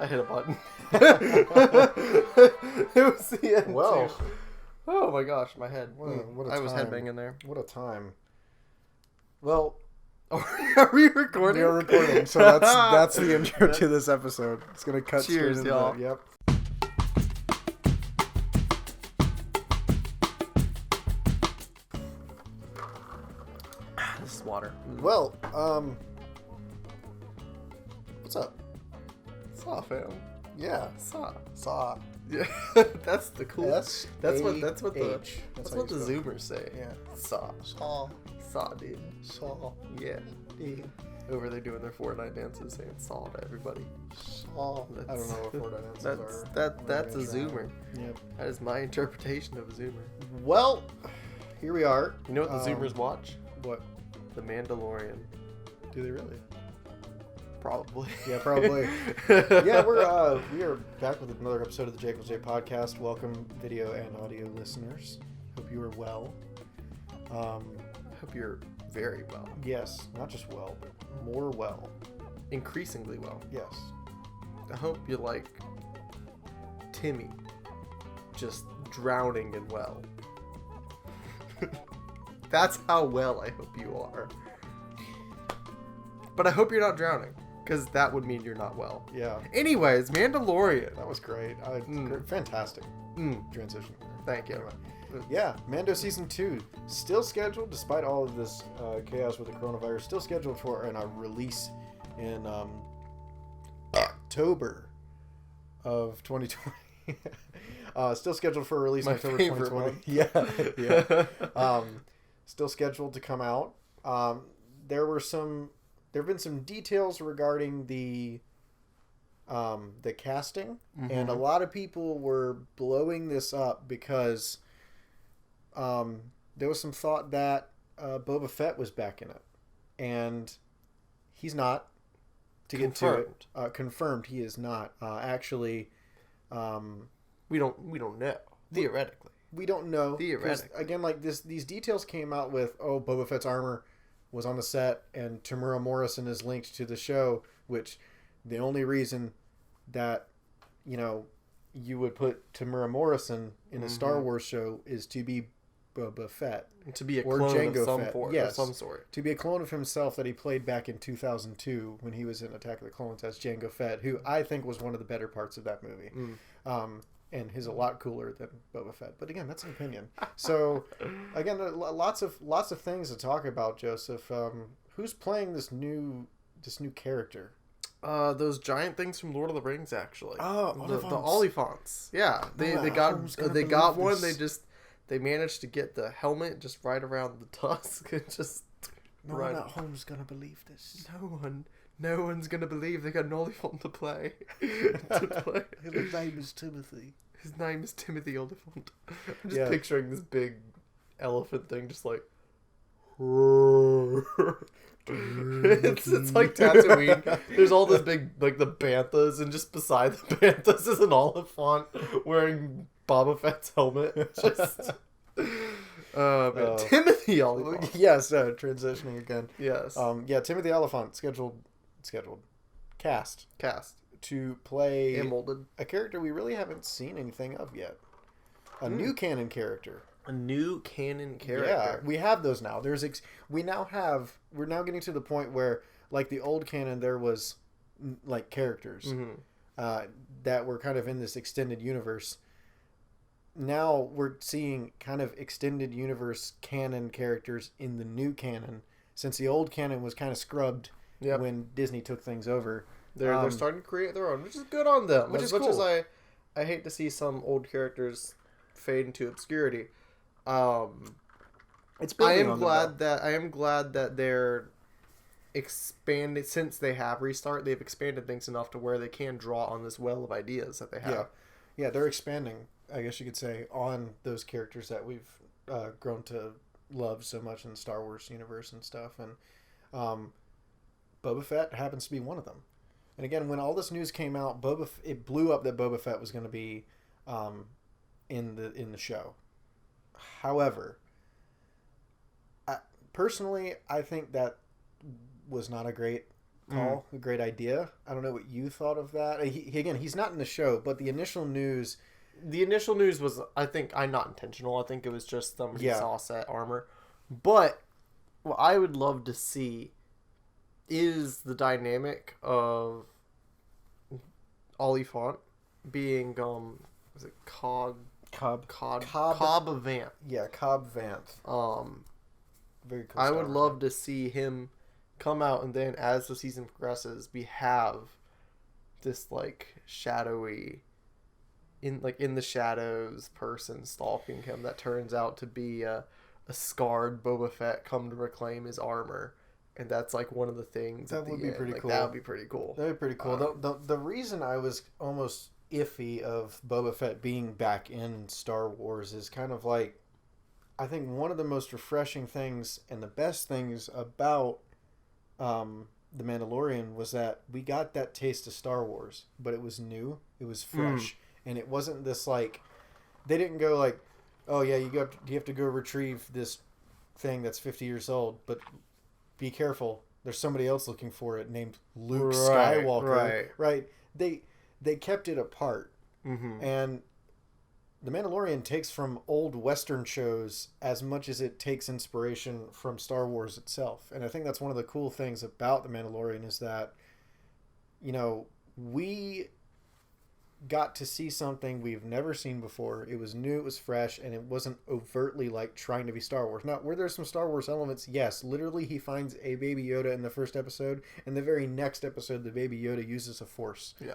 I hit a button. It was the end. Well. Too. Oh my gosh, my head. What a I was time. headbanging there. What a time. Well, are we recording? we are recording, so that's the intro to this episode. It's gonna cut Cheers, straight into y'all. that. Yep. This is water. Well, what's up? Saw, fam. Yeah, Saw. saw. Yeah, that's the cool. That's what the Zoomers say. Yeah. Saw, dude. Saw. Yeah. Over there doing their Fortnite dances, saying "saw" to everybody. Saw. I don't know what Fortnite dances are. That's a Zoomer. Yep. That is my interpretation of a Zoomer. Well, here we are. You know what the Zoomers watch? What? The Mandalorian. Do they really? Probably. Yeah, probably. Yeah, we are back with another episode of the Jake J podcast. Welcome, video and audio listeners. Hope you are well. Hope you're very well. Yes, not just well, but more well. Increasingly well. Yes. I hope you're like Timmy, just drowning in well. That's how well I hope you are. But I hope you're not drowning, because that would mean you're not well. Yeah. Anyways, Mandalorian. That was great. Fantastic transition. Thank you. Anyway. Yeah, Mando Season 2, still scheduled, despite all of this chaos with the coronavirus, still scheduled for a release in October of 2020. Still scheduled for a release in October 2020. Yeah. Still scheduled to come out. There have been some details regarding the casting, and a lot of people were blowing this up because there was some thought that Boba Fett was back in it, and he's not. Confirmed he is not. Actually, we don't know. Theoretically, we don't know. Theoretically, again, like these details came out with Boba Fett's armor was on the set, and Tamura Morrison is linked to the show, which the only reason that you would put Tamura Morrison in a Star Wars show is to be Boba Fett, to be a or clone Jango of some Fett. form, Yes, of some sort, to be a clone of himself that he played back in 2002 when he was in Attack of the Clones as Jango Fett, who I think was one of the better parts of that movie. And he's a lot cooler than Boba Fett. But again, that's an opinion. So again, lots of things to talk about, Joseph. Who's playing this new character? Those giant things from Lord of the Rings, actually. Oh, the Oliphants. Yeah, they got one. They managed to get the helmet just right around the tusk and just. No one at home's gonna believe this. No one's gonna believe they got an Oliphant to play. His name is Timothy. His name is Timothy Oliphant. I'm just picturing this big elephant thing, just like. it's like Tatooine. There's all this big, like the banthas, and just beside the banthas is an Oliphant wearing Boba Fett's helmet. Just. Timothy Oliphant. Yes, transitioning again. Yes. Timothy Oliphant scheduled cast to play a character we really haven't seen anything of yet. A new canon character. A new canon character. Yeah, we have those now. We're now getting to the point where, like the old canon, there was like characters that were kind of in this extended universe. Now we're seeing kind of extended universe canon characters in the new canon, since the old canon was kind of scrubbed when Disney took things over. They're starting to create their own, which is good on them. Which as is much cool. as I hate to see some old characters fade into obscurity. It's I am glad that they're expanded, since they have they've expanded things enough to where they can draw on this well of ideas that they have. Yeah, they're expanding, I guess you could say, on those characters that we've grown to love so much in the Star Wars universe and stuff. And Boba Fett happens to be one of them. And again, when all this news came out, it blew up that Boba Fett was going to be in the show. However, personally, I think that was not a great call, a great idea. I don't know what you thought of that. Again, he's not in the show, but the initial news... The initial news was, I think, not intentional. I think it was just somebody saw set armor. But what I would love to see is the dynamic of Oliphant being, was it Cobb Vanth? Yeah, Cobb Vanth. Very cool. I would love to see him come out, and then as the season progresses, we have this like shadowy, in the shadows person stalking him that turns out to be a scarred Boba Fett come to reclaim his armor, and that's like one of the things that would be pretty cool. That would be pretty cool. That would be pretty cool. The reason I was almost iffy of Boba Fett being back in Star Wars is kind of like, I think one of the most refreshing things and the best things about The Mandalorian was that we got that taste of Star Wars, but it was new, it was fresh, and it wasn't this like, they didn't go like, oh yeah, you have to go retrieve this thing that's 50 years old, but be careful, there's somebody else looking for it named Luke Skywalker. Right. They kept it apart. And The Mandalorian takes from old Western shows as much as it takes inspiration from Star Wars itself. And I think that's one of the cool things about The Mandalorian is that, you know, we got to see something we've never seen before. It was new, it was fresh, and it wasn't overtly like trying to be Star Wars. Now, were there some Star Wars elements? Yes. Literally, he finds a Baby Yoda in the first episode, and the very next episode, the Baby Yoda uses a Force. Yeah.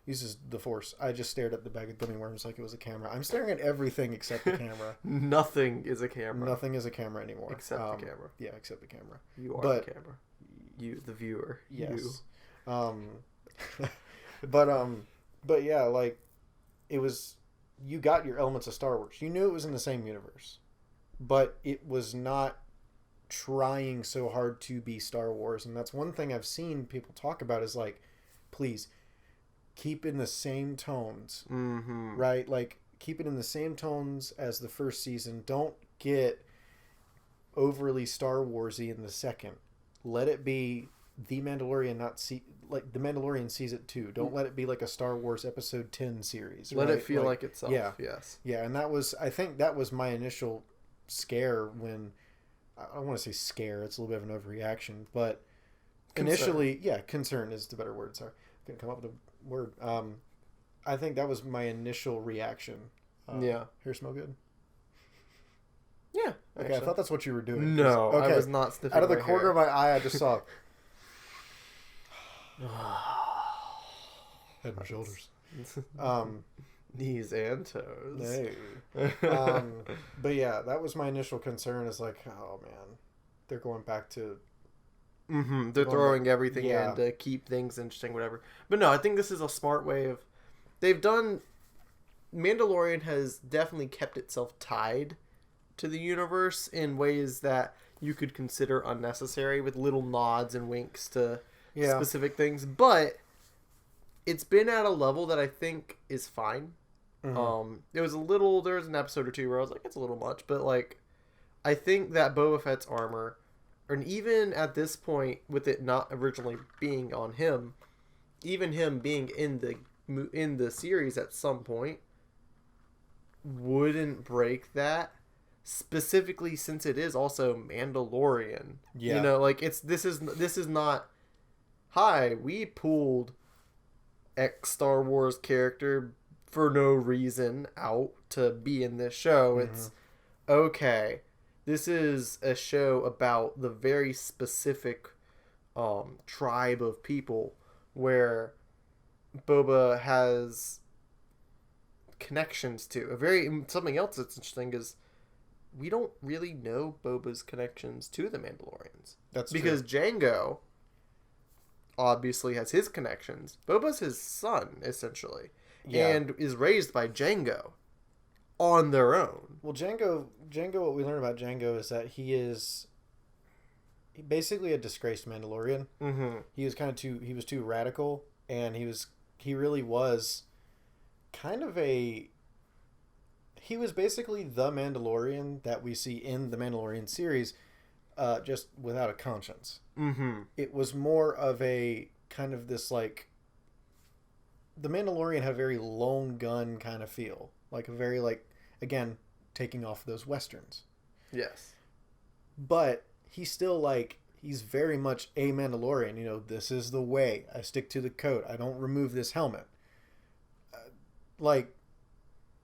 Uses the Force. I just stared at the bag of gummy worms like it was a camera. I'm staring at everything except the camera. Nothing is a camera. Nothing is a camera anymore. Except the camera. Yeah, except the camera. You are the camera. You, the viewer. Yes. But yeah, like, it was, you got your elements of Star Wars. You knew it was in the same universe, but it was not trying so hard to be Star Wars. And that's one thing I've seen people talk about is like, please keep in the same tones, right? Like, keep it in the same tones as the first season. Don't get overly Star Warsy in the second. Let it be The Mandalorian, like The Mandalorian sees it too. Don't let it be like a Star Wars Episode 10 series. Let it feel like itself. Yeah. Yes. Yeah, and I think that was my initial scare when, I don't want to say scare, it's a little bit of an overreaction, but initially, concern is the better word. Sorry, I couldn't come up with a word. I think that was my initial reaction. Hair smell good? Yeah. Okay, actually. I thought that's what you were doing. No, okay. I was not sniffing out of the corner of my eye, I just saw head and shoulders. Knees and toes. Hey. But yeah, that was my initial concern is like, oh man, they're going back to... They're throwing everything in to keep things interesting, whatever. But no, I think this is a smart way of... They've done... Mandalorian has definitely kept itself tied to the universe in ways that you could consider unnecessary, with little nods and winks to specific things. But it's been at a level that I think is fine. It was there was an episode or two where I was like, it's a little much. But like, I think that Boba Fett's armor... And even at this point, with it not originally being on him, even him being in the series at some point, wouldn't break that. Specifically, since it is also Mandalorian. Yeah. You know, like this is not. Hi, we pulled X Star Wars character for no reason out to be in this show. It's okay. This is a show about the very specific tribe of people where Boba has connections to. Something else that's interesting is we don't really know Boba's connections to the Mandalorians. That's because true. Jango obviously has his connections. Boba's his son, essentially, and is raised by Jango on their own. Well, Jango, what we learn about Jango is that he is basically a disgraced Mandalorian. He was he was too radical, and he really was kind of he was basically the Mandalorian that we see in the Mandalorian series, just without a conscience. Mm-hmm. It was more of a kind of this like. The Mandalorian had a very lone gun kind of feel, like a very like again taking off those westerns. Yes. But he's still like he's very much a Mandalorian. You know, this is the way. I stick to the code. I don't remove this helmet. Like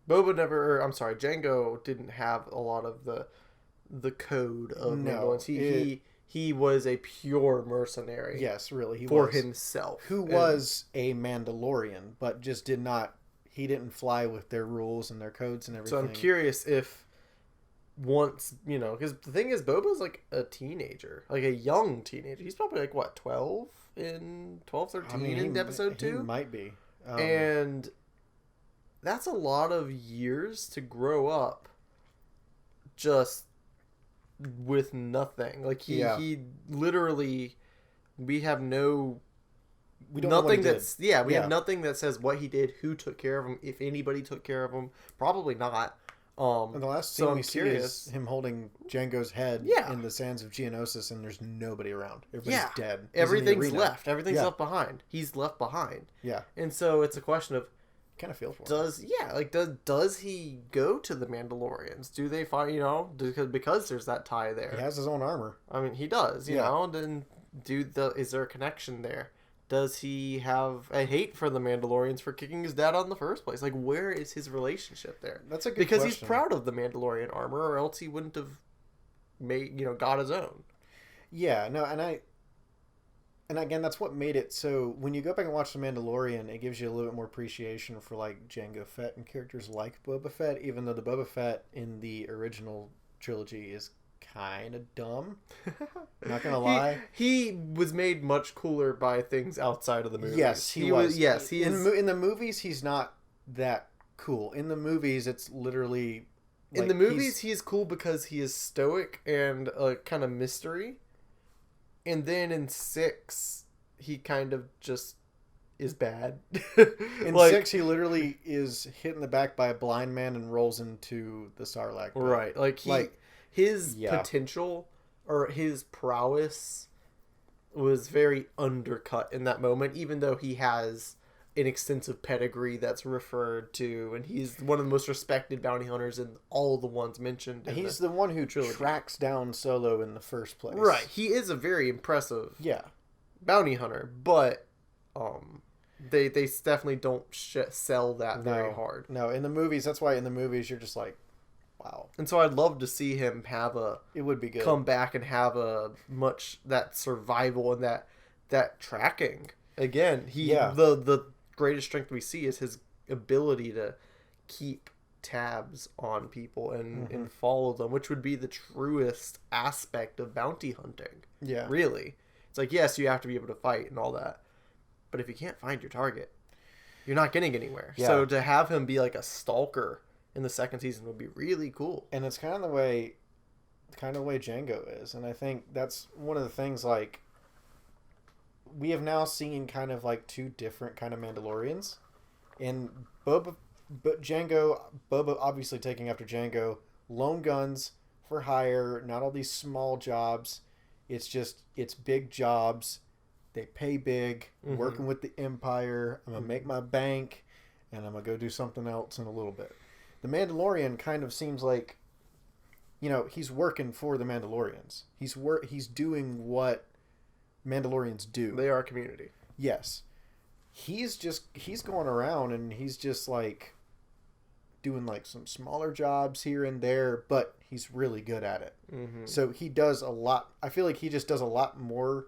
Django didn't have a lot of the code of Mandalorians. He was a pure mercenary. Yes, really, he for was. himself. Who was a Mandalorian, but just did not. He didn't fly with their rules and their codes and everything. So I'm curious if once because the thing is, Boba's like a teenager, like a young teenager. He's probably like what 12, 13 in episode 2. He might be, and that's a lot of years to grow up. Just with nothing, like he literally, we have no. We don't nothing know what he did. We have nothing that says what he did, who took care of him, if anybody took care of him. Probably not. And the last scene we see is him holding Jango's head in the sands of Geonosis, and there's nobody around. Everybody's dead. Everything's left. Everything's left behind. He's left behind. Yeah. And so it's a question of, kind of feel for him. Does he go to the Mandalorians? Do they find because there's that tie there? He has his own armor. I mean, he does. You know. Then is there a connection there? Does he have a hate for the Mandalorians for kicking his dad out in the first place? Like, where is his relationship there? That's a good question. Because he's proud of the Mandalorian armor, or else he wouldn't have got his own. Yeah. No. And again, that's what made it so. When you go back and watch The Mandalorian, it gives you a little bit more appreciation for like Jango Fett and characters like Boba Fett. Even though the Boba Fett in the original trilogy is kind of dumb, not gonna lie. He was made much cooler by things outside of the movies. Yes, he was. Yes, he is. In the movies, he's not that cool. In the movies, it's literally. Like, in the movies, he's cool because he is stoic and a kind of mystery. And then in 6, he kind of just is bad. In 6, he literally is hit in the back by a blind man and rolls into the Sarlacc pit. Right. His potential or his prowess was very undercut in that moment, even though he has an extensive pedigree that's referred to, and he's one of the most respected bounty hunters in all the ones mentioned. He's the one who tracks down Solo in the first place. Right. He is a very impressive bounty hunter, but they definitely don't sell that very hard. No, in the movies, that's why in the movies you're just like, wow. And so I'd love to see him have it would be good. Come back and have that survival and that tracking. Again, the greatest strength we see is his ability to keep tabs on people and follow them, which would be the truest aspect of bounty hunting. Yeah. Really. It's like, yes, you have to be able to fight and all that, but if you can't find your target, you're not getting anywhere. Yeah. So to have him be like a stalker in the second season would be really cool. And it's kind of the way Jango is. And I think that's one of the things, like, we have now seen kind of like 2 different kind of Mandalorians. And Boba obviously taking after Jango, lone guns for hire, not all these small jobs. It's big jobs. They pay big, working with the Empire. I'm going to make my bank, and I'm going to go do something else in a little bit. The Mandalorian kind of seems like, he's working for the Mandalorians. He's doing what Mandalorians do. They are a community. Yes. He's going around and he's just like doing like some smaller jobs here and there, but he's really good at it. Mm-hmm. So he does a lot. I feel like he just does a lot more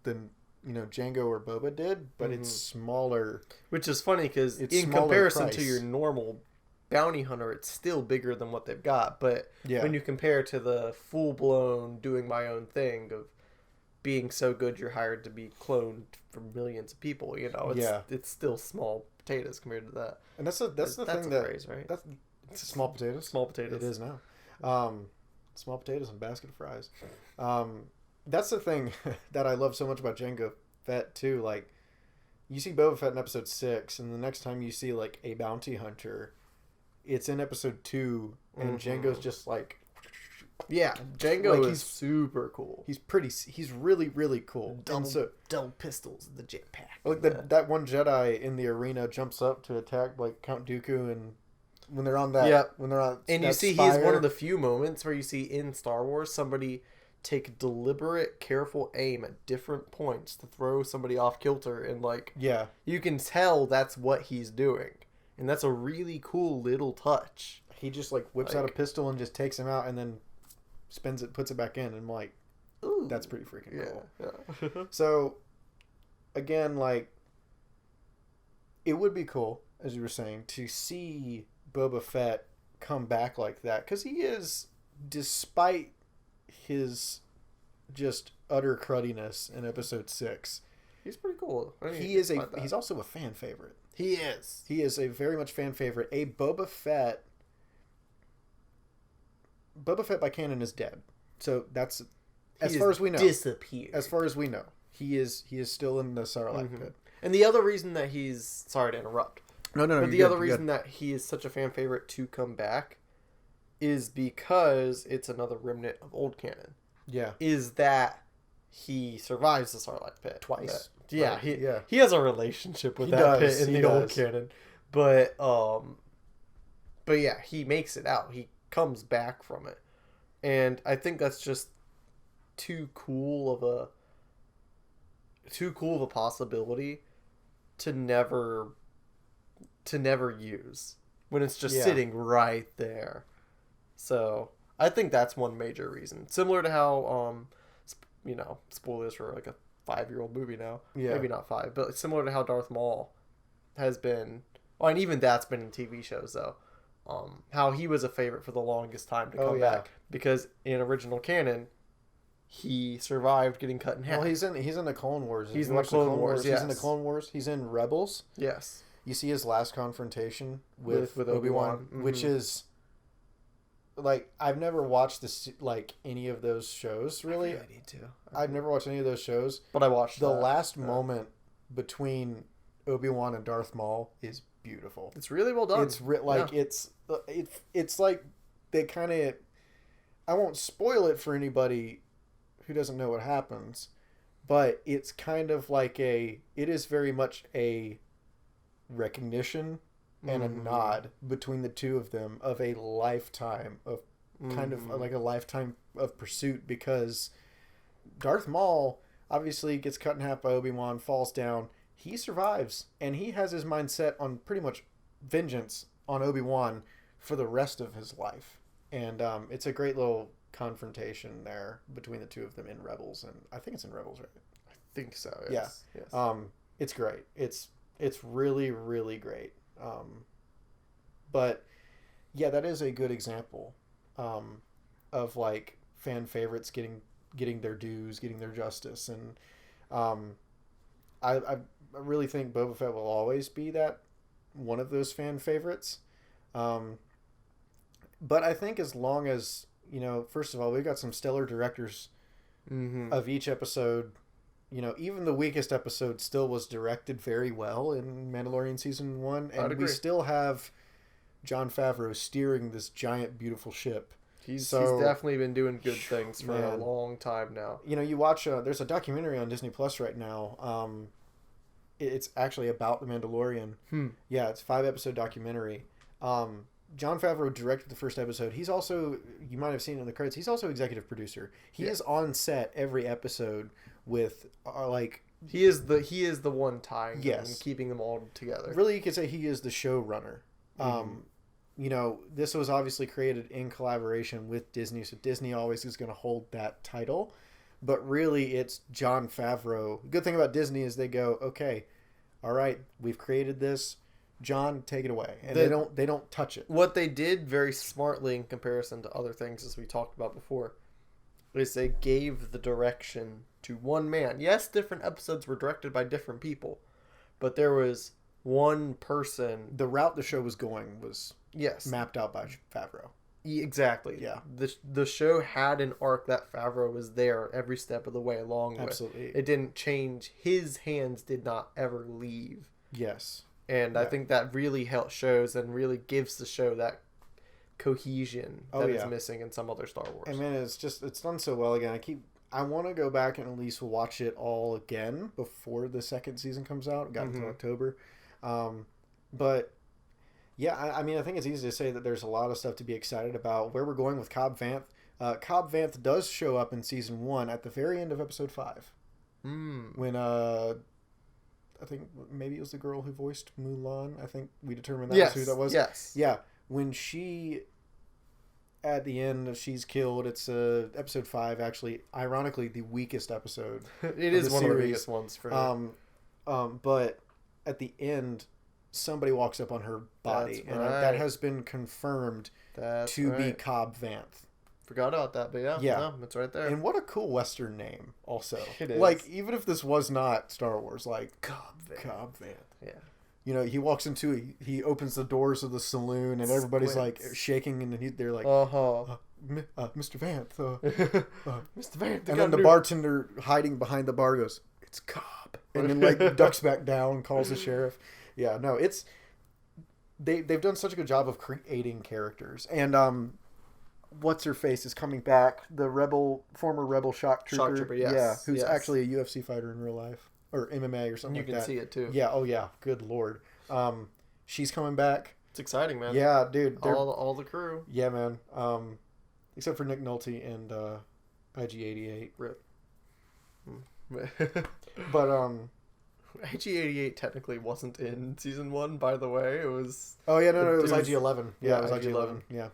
than Jango or Boba did, but it's smaller. Which is funny because in comparison to your normal bounty hunter, it's still bigger than what they've got. But when you compare to the full-blown doing my own thing of being so good you're hired to be cloned for millions of people, it's still small potatoes compared to that. And that's the thing that phrase, right? It's small potatoes. Small potatoes. It is now. Small potatoes and a basket of fries. That's the thing that I love so much about Jango Fett too. Like, you see Boba Fett in episode 6, and the next time you see like a bounty hunter, it's in episode 2, and Jango's just like Yeah, Django is super cool. He's really, really cool. Double pistols, the jetpack. Like that one Jedi in the arena jumps up to attack like Count Dooku, and when they're on that, when they're on, and you see spire. He's one of the few moments where you see in Star Wars somebody take deliberate, careful aim at different points to throw somebody off kilter, and like you can tell that's what he's doing, and that's a really cool little touch. He just like whips out a pistol and just takes him out, and then spins it, puts it back in, and I'm like, ooh, that's pretty freaking cool. Yeah. So, again, like, it would be cool, as you were saying, to see Boba Fett come back like that, because he is, despite his just utter cruddiness in Episode 6, he's pretty cool. He's also a fan favorite. He is a very much fan favorite. Boba Fett by canon is dead. So that's as far as we know. Disappeared. As far as we know, he is still in the Sarlacc pit. And the other reason that he's sorry to interrupt. No. But the other reason that he is such a fan favorite to come back is because it's another remnant of old canon. Yeah. Is that he survives the Sarlacc pit twice. He has a relationship with that pit in the old canon. But yeah, he makes it out. He comes back from it, and I think that's just too cool of a possibility to never use when it's just sitting right there. So I think that's one major reason, similar to how spoilers for like a 5-year-old movie now, maybe not 5, but similar to how Darth Maul has been, and even that's been in TV shows though. How he was a favorite for the longest time to come back, because in original canon, he survived getting cut in half. Well, he's in the Clone Wars. He's in the Clone Wars. Yes. He's in the Clone Wars. He's in Rebels. Yes. You see his last confrontation with Obi-Wan, mm-hmm. which is like I've never watched any of those shows really. I really need to. I've never watched any of those shows, but I watched the last moment between Obi-Wan and Darth Maul is beautiful. It's really well done. It's like they kind of. I won't spoil it for anybody who doesn't know what happens, but it's kind of like it is very much a recognition and a nod between the two of them of a lifetime of kind of like a lifetime of pursuit, because Darth Maul obviously gets cut in half by Obi-Wan, falls down. He survives, and he has his mind set on pretty much vengeance on Obi-Wan for the rest of his life. And it's a great little confrontation there between the two of them in Rebels, and I think it's in Rebels, right? I think so. Yes. Yeah. Yes. It's great. It's really, really great. But yeah, that is a good example of like fan favorites getting their dues, getting their justice, and I really think Boba Fett will always be that one of those fan favorites. But I think as long as, first of all, we've got some stellar directors of each episode. Even the weakest episode still was directed very well in Mandalorian Season 1. And we still have Jon Favreau steering this giant, beautiful ship. He's definitely been doing good things for a long time now. You watch, there's a documentary on Disney Plus right now. It's actually about The Mandalorian. Yeah, it's a 5-episode documentary. Jon Favreau directed the first episode. He's also, you might have seen it in the credits, he's also executive producer. He is on set every episode with he is the one tying them and keeping them all together. Really, you could say he is the showrunner. This was obviously created in collaboration with Disney, so Disney always is going to hold that title. But really, it's Jon Favreau. The good thing about Disney is they go, okay, all right, we've created this. John, take it away. And they don't touch it. What they did very smartly in comparison to other things, as we talked about before, is they gave the direction to one man. Yes, different episodes were directed by different people, but there was one person. The route the show was going was mapped out by Favreau. Exactly. Yeah. The show had an arc that Favreau was there every step of the way along with. Absolutely. It didn't change. His hands did not ever leave. Yes. And I think that really shows and really gives the show cohesion that is missing in some other Star Wars. And man, it's done so well again. I want to go back and at least watch it all again before the second season comes out. It got until October. But yeah, I mean, I think it's easy to say that there's a lot of stuff to be excited about. Where we're going with Cobb Vanth. Cobb Vanth does show up in season 1 at the very end of episode 5. When I think maybe it was the girl who voiced Mulan. I think we determined that was who that was. Yes. Yeah. When she, at the end, she's killed. It's episode 5, actually, ironically, the weakest episode. It is one of the weakest ones for me. But at the end, somebody walks up on her body, and that has been confirmed to be Cobb Vanth. Forgot about that, but yeah, no, it's right there. And what a cool Western name, also. It is. Like, even if this was not Star Wars, like Cobb Vanth. Yeah. You know, he walks into he opens the doors of the saloon, and everybody's like shaking, and they're like, Mr. Vanth, Mr. Vanth. And then the bartender hiding behind the bar goes, "It's Cobb," and then like ducks back down, calls the sheriff. Yeah, no, it's they've done such a good job of creating characters, and what's her face is coming back, the former rebel shock trooper, who's actually a UFC fighter in real life, or MMA or something like that. You can see it too. Yeah, oh yeah, good lord. She's coming back. It's exciting, man. Yeah, dude. All the crew. Yeah, man. Except for Nick Nolte and IG-88. Rip. But IG-88 technically wasn't in season 1, by the way. It was. Oh yeah, no, it was IG-11. Yeah, it was IG-11. Yeah.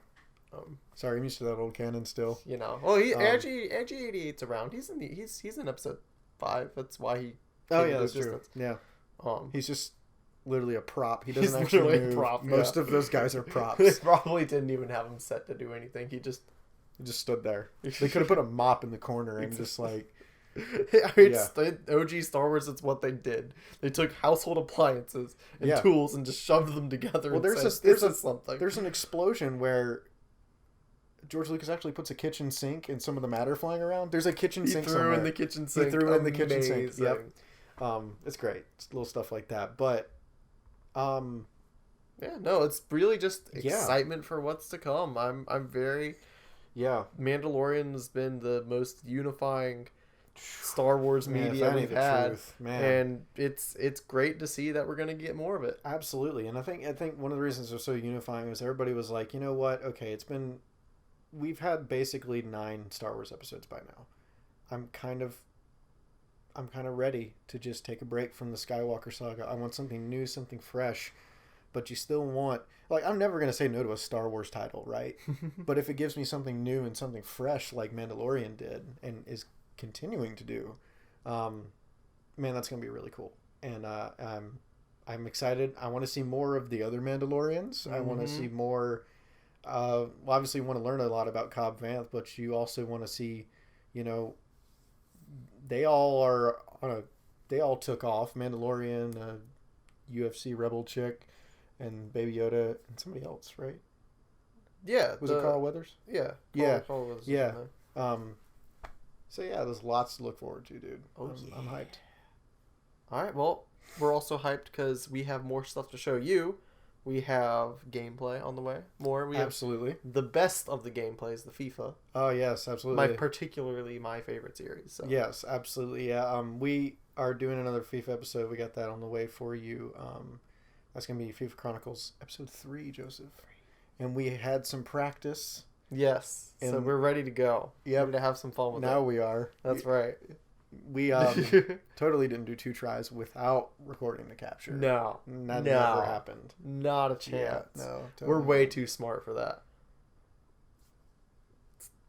Sorry, I'm used to that old canon still. You know. Well, IG-88's around. He's in episode 5. That's why he. Oh yeah, that's true. Yeah. He's just literally a prop. He doesn't actually move. Prop, Most of those guys are props. They probably didn't even have him set to do anything. He just stood there. They could have put a mop in the corner and just like. OG Star Wars, it's what they did. They took household appliances and tools and just shoved them together. Well, there's an explosion where George Lucas actually puts a kitchen sink in some of the matter flying around. There's a kitchen sink somewhere. He threw in the kitchen sink. Yep. It's great. It's little stuff like that. But it's really just excitement for what's to come. I'm very Mandalorian has been the most unifying Star Wars media we've had, and it's great to see that we're going to get more of it. Absolutely. And I think one of the reasons they're so unifying is everybody was like, you know what, okay, we've had basically 9 Star Wars episodes by now. I'm kind of ready to just take a break from the Skywalker saga. I want something new, something fresh, but you still want, like, I'm never going to say no to a Star Wars title, right? But if it gives me something new and something fresh like Mandalorian did and is continuing to do, man, that's going to be really cool. And I'm excited. I want to see more of the other Mandalorians. I want to see more. Obviously, you want to learn a lot about Cobb Vanth, but you also want to see, you know, they all took off. Mandalorian, UFC rebel chick, and Baby Yoda, and somebody else, right? Yeah. Was it Carl Weathers? Yeah. Carl Weathers. Yeah. So yeah, there's lots to look forward to, dude. I'm hyped. All right. Well, we're also hyped because we have more stuff to show you. We have gameplay on the way. Absolutely. The best of the gameplay is the FIFA. Oh yes, absolutely. Particularly my favorite series. So. Yes, absolutely. Yeah. We are doing another FIFA episode. We got that on the way for you. That's gonna be FIFA Chronicles episode 3, Joseph. And we had some practice. Yes. So we're ready to go. Yeah. Ready to have some fun with it. Now we are. That's right. We totally didn't do 2 tries without recording the capture. No. That never happened. Not a chance. Yeah, no. Totally. We're way too smart for that.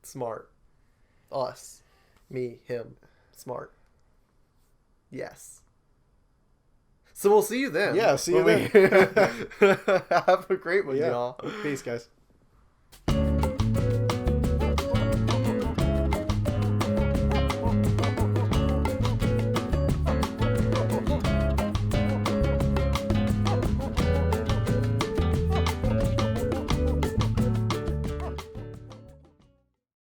Smart. Us. Me. Him. Smart. Yes. So we'll see you then. Yeah, see you then. Have a great one, y'all. Peace, guys.